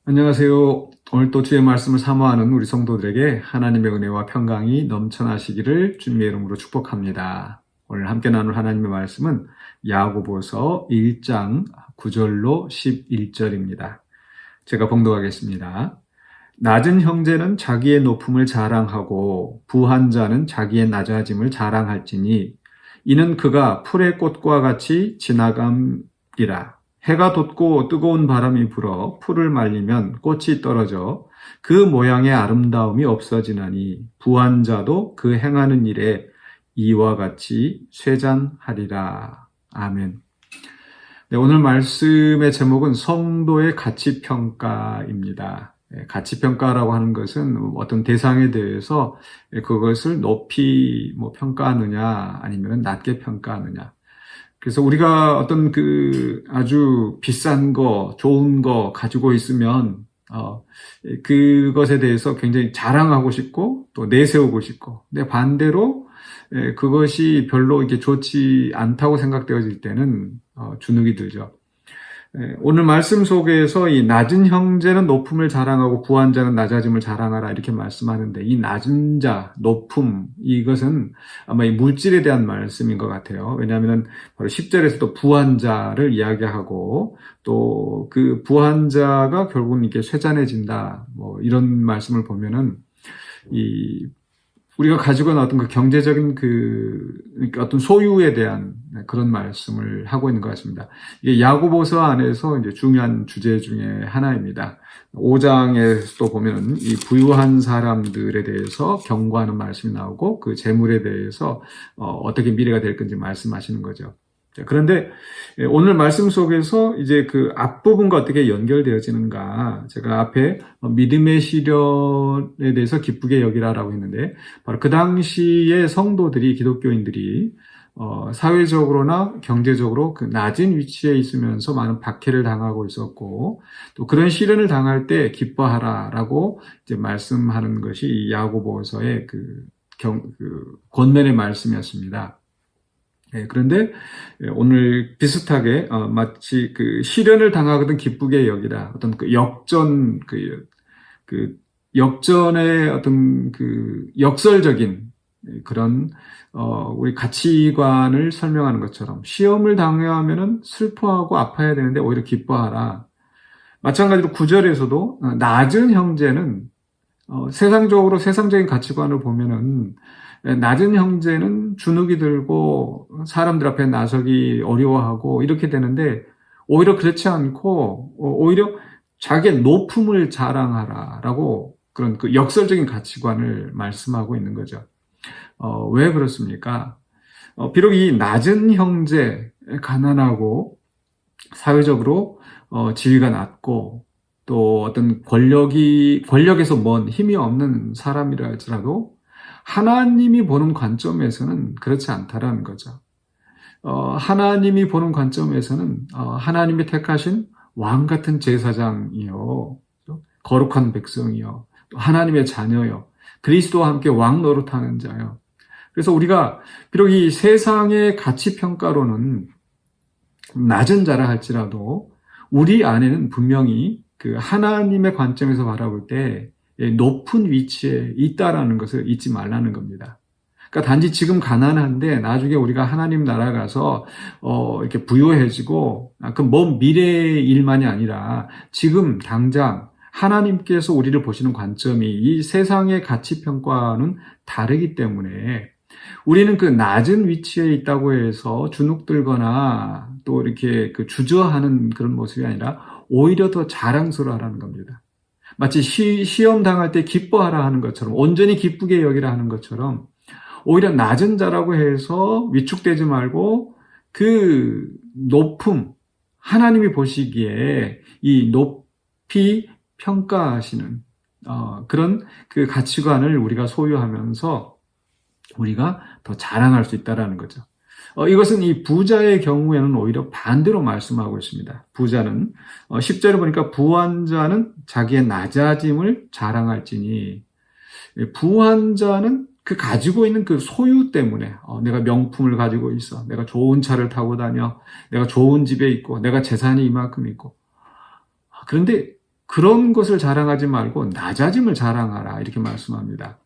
안녕하세요. 오늘 또 주의 말씀을 사모하는 우리 성도들에게 하나님의 은혜와 평강이 넘쳐나시기를 주님의 이름으로 축복합니다. 오늘 함께 나눌 하나님의 말씀은 야고보서 1장 9절로 11절입니다. 제가 봉독하겠습니다. 낮은 형제는 자기의 높음을 자랑하고 부한 자는 자기의 낮아짐을 자랑할지니 이는 그가 풀의 꽃과 같이 지나감이라. 해가 돋고 뜨거운 바람이 불어 풀을 말리면 꽃이 떨어져 그 모양의 아름다움이 없어지나니 부한 자도 그 행하는 일에 이와 같이 쇠잔하리라. 아멘. 네, 오늘 말씀의 제목은 성도의 가치평가입니다. 가치평가라고 하는 것은 어떤 대상에 대해서 그것을 높이 평가하느냐 아니면 낮게 평가하느냐. 그래서 우리가 어떤 아주 비싼 거, 좋은 거 가지고 있으면, 그것에 대해서 굉장히 자랑하고 싶고, 또 내세우고 싶고, 근데 반대로, 그것이 별로 이게 좋지 않다고 생각되어질 때는, 주눅이 들죠. 오늘 말씀 속에서 이 낮은 형제는 높음을 자랑하고 부한 자는 낮아짐을 자랑하라 이렇게 말씀하는데 이 낮은 자, 높음 이것은 아마 이 물질에 대한 말씀인 것 같아요. 왜냐하면 바로 10절에서도 부한 자를 이야기하고 또 그 부한 자가 결국은 이렇게 쇠잔해진다 이런 말씀을 보면은 우리가 가지고 있는 어떤 경제적인 어떤 소유에 대한 그런 말씀을 하고 있는 것 같습니다. 이게 야고보서 안에서 이제 중요한 주제 중에 하나입니다. 5장에서도 보면은 이 부유한 사람들에 대해서 경고하는 말씀이 나오고 그 재물에 대해서 어떻게 미래가 될 건지 말씀하시는 거죠. 그런데 오늘 말씀 속에서 이제 그 앞부분과 어떻게 연결되어지는가, 제가 앞에 믿음의 시련에 대해서 기쁘게 여기라라고 했는데 바로 그 당시에 성도들이, 기독교인들이 사회적으로나 경제적으로 그 낮은 위치에 있으면서 많은 박해를 당하고 있었고 또 그런 시련을 당할 때 기뻐하라라고 이제 말씀하는 것이 이 야고보서의 권면의 말씀이었습니다. 그런데 오늘 비슷하게 마치 시련을 당하거든 기쁘게 여기라, 어떤 역전의 어떤 역설적인 그런 우리 가치관을 설명하는 것처럼 시험을 당하면은 슬퍼하고 아파야 되는데 오히려 기뻐하라. 마찬가지로 9절에서도 낮은 형제는 세상적인 가치관을 보면은 낮은 형제는 주눅이 들고 사람들 앞에 나서기 어려워하고 이렇게 되는데 오히려 그렇지 않고 오히려 자기의 높음을 자랑하라라고 그런 역설적인 가치관을 말씀하고 있는 거죠. 왜 그렇습니까? 비록 이 낮은 형제, 가난하고 사회적으로 지위가 낮고 또 어떤 권력에서 먼 힘이 없는 사람이라 할지라도 하나님이 보는 관점에서는 그렇지 않다라는 거죠. 하나님이 보는 관점에서는 하나님이 택하신 왕 같은 제사장이요, 거룩한 백성이요, 또 하나님의 자녀요, 그리스도와 함께 왕 노릇하는 자요. 그래서 우리가 비록 이 세상의 가치 평가로는 낮은 자라 할지라도 우리 안에는 분명히 하나님의 관점에서 바라볼 때 높은 위치에 있다라는 것을 잊지 말라는 겁니다. 그러니까 단지 지금 가난한데 나중에 우리가 하나님 나라 가서 이렇게 부유해지고 그 먼 미래의 일만이 아니라 지금 당장 하나님께서 우리를 보시는 관점이 이 세상의 가치 평가는 다르기 때문에 우리는 낮은 위치에 있다고 해서 주눅들거나 또 이렇게 주저하는 그런 모습이 아니라 오히려 더 자랑스러워하라는 겁니다. 마치 시험 당할 때 기뻐하라 하는 것처럼, 온전히 기쁘게 여기라 하는 것처럼 오히려 낮은 자라고 해서 위축되지 말고 그 높음, 하나님이 보시기에 이 높이 평가하시는 그런 가치관을 우리가 소유하면서 우리가 더 자랑할 수 있다는 거죠. 이것은 이 부자의 경우에는 오히려 반대로 말씀하고 있습니다. 부자는 10절에 보니까 부한 자는 자기의 낮아짐을 자랑할지니, 부한 자는 가지고 있는 소유 때문에 내가 명품을 가지고 있어, 내가 좋은 차를 타고 다녀, 내가 좋은 집에 있고, 내가 재산이 이만큼 있고. 그런데 그런 것을 자랑하지 말고 낮아짐을 자랑하라 이렇게 말씀합니다.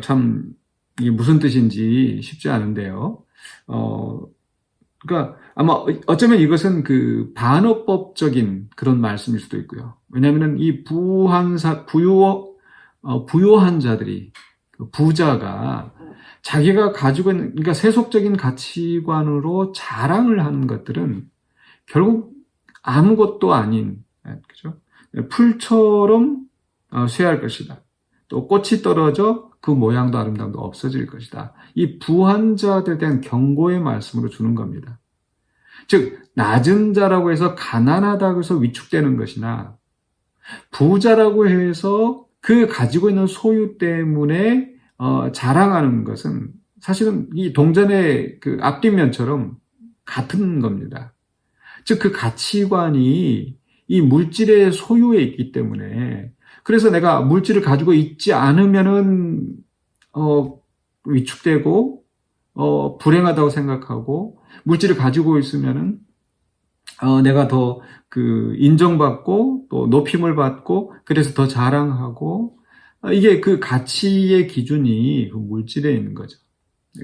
참 이게 무슨 뜻인지 쉽지 않은데요. 그러니까 아마 어쩌면 이것은 그 반어법적인 그런 말씀일 수도 있고요. 왜냐하면 이 부요한 자들이 그 부자가 자기가 가지고 있는 그러니까 세속적인 가치관으로 자랑을 하는 것들은 결국 아무것도 아닌 그죠? 풀처럼 쇠할 것이다. 또 꽃이 떨어져 그 모양도 아름다움도 없어질 것이다. 이 부한 자들에 대한 경고의 말씀으로 주는 겁니다. 즉 낮은 자라고 해서 가난하다고 해서 위축되는 것이나 부자라고 해서 그 가지고 있는 소유 때문에 자랑하는 것은 사실은 이 동전의 그 앞뒷면처럼 같은 겁니다. 즉 그 가치관이 이 물질의 소유에 있기 때문에 그래서 내가 물질을 가지고 있지 않으면은 위축되고 불행하다고 생각하고 물질을 가지고 있으면은 내가 더 그 인정받고 또 높임을 받고 그래서 더 자랑하고 이게 그 가치의 기준이 그 물질에 있는 거죠.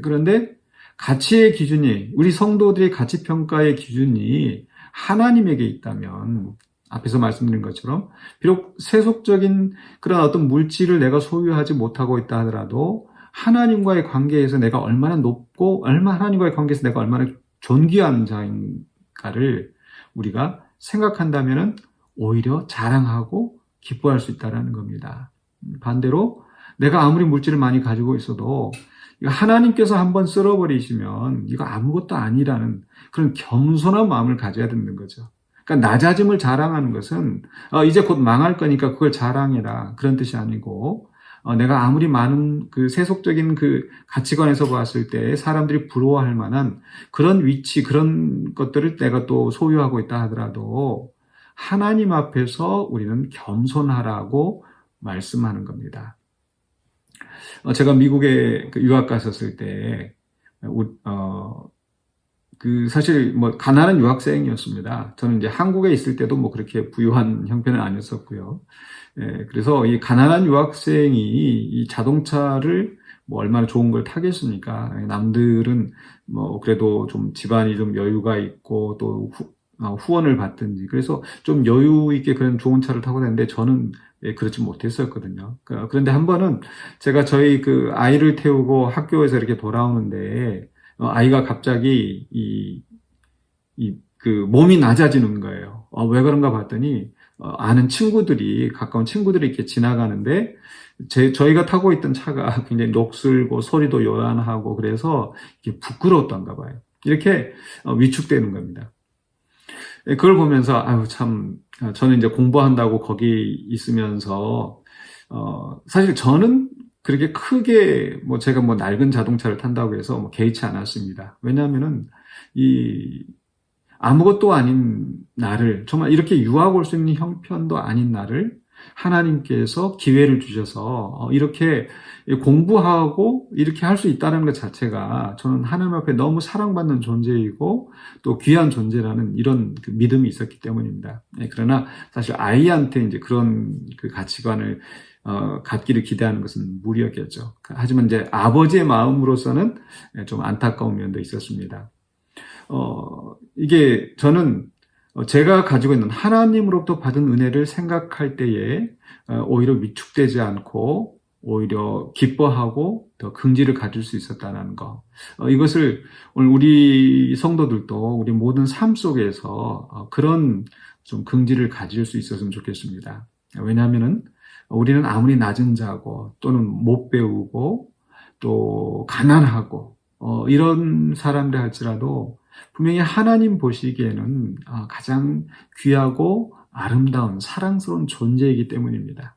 그런데 가치의 기준이 우리 성도들의 가치 평가의 기준이 하나님에게 있다면 앞에서 말씀드린 것처럼 비록 세속적인 그런 어떤 물질을 내가 소유하지 못하고 있다 하더라도 하나님과의 관계에서 내가 얼마나 높고 하나님과의 관계에서 내가 얼마나 존귀한 자인가를 우리가 생각한다면 오히려 자랑하고 기뻐할 수 있다는 겁니다. 반대로 내가 아무리 물질을 많이 가지고 있어도 하나님께서 한번 쓸어버리시면 이거 아무것도 아니라는 그런 겸손한 마음을 가져야 되는 거죠. 그러니까 낮아짐을 자랑하는 것은 이제 곧 망할 거니까 그걸 자랑해라 그런 뜻이 아니고 내가 아무리 많은 그 세속적인 그 가치관에서 봤을 때 사람들이 부러워할 만한 그런 위치 그런 것들을 내가 또 소유하고 있다 하더라도 하나님 앞에서 우리는 겸손하라고 말씀하는 겁니다. 제가 미국에 유학 갔었을 때 그 사실 뭐 가난한 유학생이었습니다. 저는 이제 한국에 있을 때도 뭐 그렇게 부유한 형편은 아니었었고요. 그래서 이 가난한 유학생이 이 자동차를 뭐 얼마나 좋은 걸 타겠습니까? 남들은 뭐 그래도 좀 집안이 좀 여유가 있고 또 후원을 받든지 그래서 좀 여유 있게 그런 좋은 차를 타고 다녔는데 저는 그렇지 못했었거든요. 그런데 한 번은 제가 저희 그 아이를 태우고 학교에서 이렇게 돌아오는데 아이가 갑자기 그 몸이 낮아지는 거예요. 왜 그런가 봤더니 아는 친구들이 가까운 친구들이 이렇게 지나가는데 저희가 타고 있던 차가 굉장히 녹슬고 소리도 요란하고 그래서 이게 부끄러웠던가 봐요. 이렇게 위축되는 겁니다. 그걸 보면서 아유 참 저는 이제 공부한다고 거기 있으면서 사실 저는 그렇게 크게 뭐 제가 뭐 낡은 자동차를 탄다고 해서 뭐 개의치 않았습니다. 왜냐하면은 이 아무것도 아닌 나를 정말 이렇게 유학 올 수 있는 형편도 아닌 나를 하나님께서 기회를 주셔서 이렇게 공부하고 이렇게 할 수 있다는 것 자체가 저는 하나님 앞에 너무 사랑받는 존재이고 또 귀한 존재라는 이런 그 믿음이 있었기 때문입니다. 그러나 사실 아이한테 이제 그런 그 가치관을 갖기를 기대하는 것은 무리였겠죠. 하지만 이제 아버지의 마음으로서는 좀 안타까운 면도 있었습니다. 이게 저는 제가 가지고 있는 하나님으로부터 받은 은혜를 생각할 때에 오히려 위축되지 않고 오히려 기뻐하고 더 긍지를 가질 수 있었다는 거. 이것을 오늘 우리 성도들도 우리 모든 삶 속에서 그런 좀 긍지를 가질 수 있었으면 좋겠습니다. 왜냐하면은 우리는 아무리 낮은 자고 또는 못 배우고 또 가난하고 이런 사람들 할지라도 분명히 하나님 보시기에는 가장 귀하고 아름다운 사랑스러운 존재이기 때문입니다.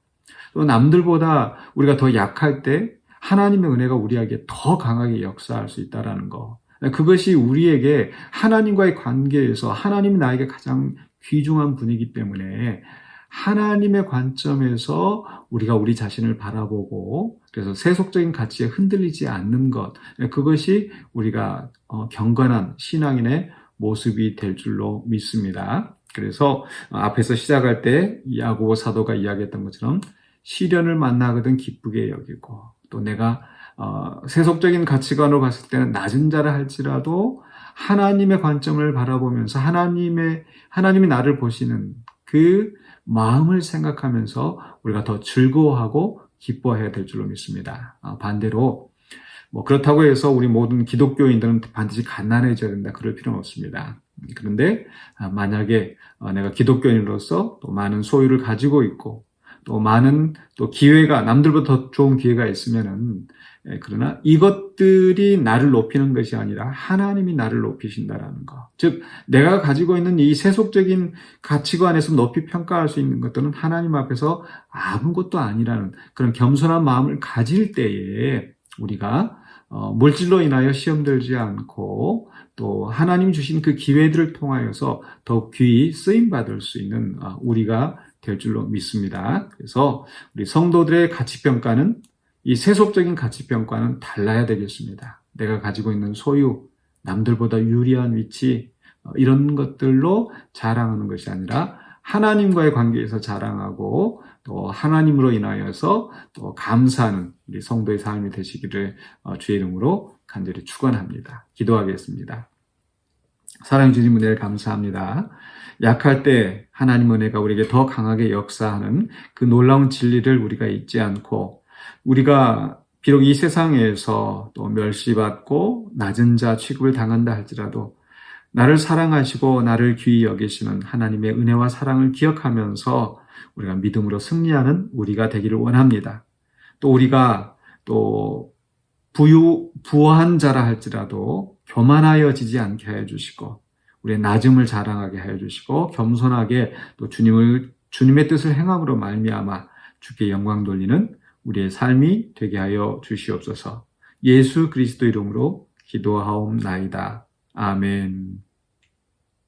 또 남들보다 우리가 더 약할 때 하나님의 은혜가 우리에게 더 강하게 역사할 수 있다는 거. 그것이 우리에게 하나님과의 관계에서 하나님이 나에게 가장 귀중한 분이기 때문에 하나님의 관점에서 우리가 우리 자신을 바라보고 그래서 세속적인 가치에 흔들리지 않는 것, 그것이 우리가 경건한 신앙인의 모습이 될 줄로 믿습니다. 그래서 앞에서 시작할 때 야고보 사도가 이야기했던 것처럼 시련을 만나거든 기쁘게 여기고, 또 내가 세속적인 가치관으로 봤을 때는 낮은 자라 할지라도 하나님의 관점을 바라보면서 하나님이 나를 보시는 그 마음을 생각하면서 우리가 더 즐거워하고 기뻐해야 될 줄로 믿습니다. 반대로 그렇다고 해서 우리 모든 기독교인들은 반드시 가난해져야 된다, 그럴 필요는 없습니다. 그런데 만약에 내가 기독교인으로서 또 많은 소유를 가지고 있고 또 많은 또 기회가, 남들보다 더 좋은 기회가 있으면은, 그러나 이것들이 나를 높이는 것이 아니라 하나님이 나를 높이신다라는 거. 즉, 내가 가지고 있는 이 세속적인 가치관에서 높이 평가할 수 있는 것들은 하나님 앞에서 아무것도 아니라는 그런 겸손한 마음을 가질 때에 우리가 물질로 인하여 시험 들지 않고 또 하나님 주신 그 기회들을 통하여서 더욱 귀히 쓰임받을 수 있는 우리가 될 줄로 믿습니다. 그래서 우리 성도들의 가치평가는 이 세속적인 가치평가는 달라야 되겠습니다. 내가 가지고 있는 소유, 남들보다 유리한 위치, 이런 것들로 자랑하는 것이 아니라 하나님과의 관계에서 자랑하고 또 하나님으로 인하여서 또 감사하는 우리 성도의 삶이 되시기를 주의 이름으로 간절히 축원합니다. 기도하겠습니다. 사랑해 주신 은혜를 감사합니다. 약할 때 하나님 은혜가 우리에게 더 강하게 역사하는 그 놀라운 진리를 우리가 잊지 않고, 우리가 비록 이 세상에서 또 멸시받고 낮은 자 취급을 당한다 할지라도 나를 사랑하시고 나를 귀히 여기시는 하나님의 은혜와 사랑을 기억하면서 우리가 믿음으로 승리하는 우리가 되기를 원합니다. 또 우리가 또 부한 자라 할지라도 교만하여지지 않게 하여 주시고 우리의 낮음을 자랑하게 하여 주시고 겸손하게 또 주님의 뜻을 행함으로 말미암아 주께 영광 돌리는 우리의 삶이 되게 하여 주시옵소서. 예수 그리스도 이름으로 기도하옵나이다. 아멘.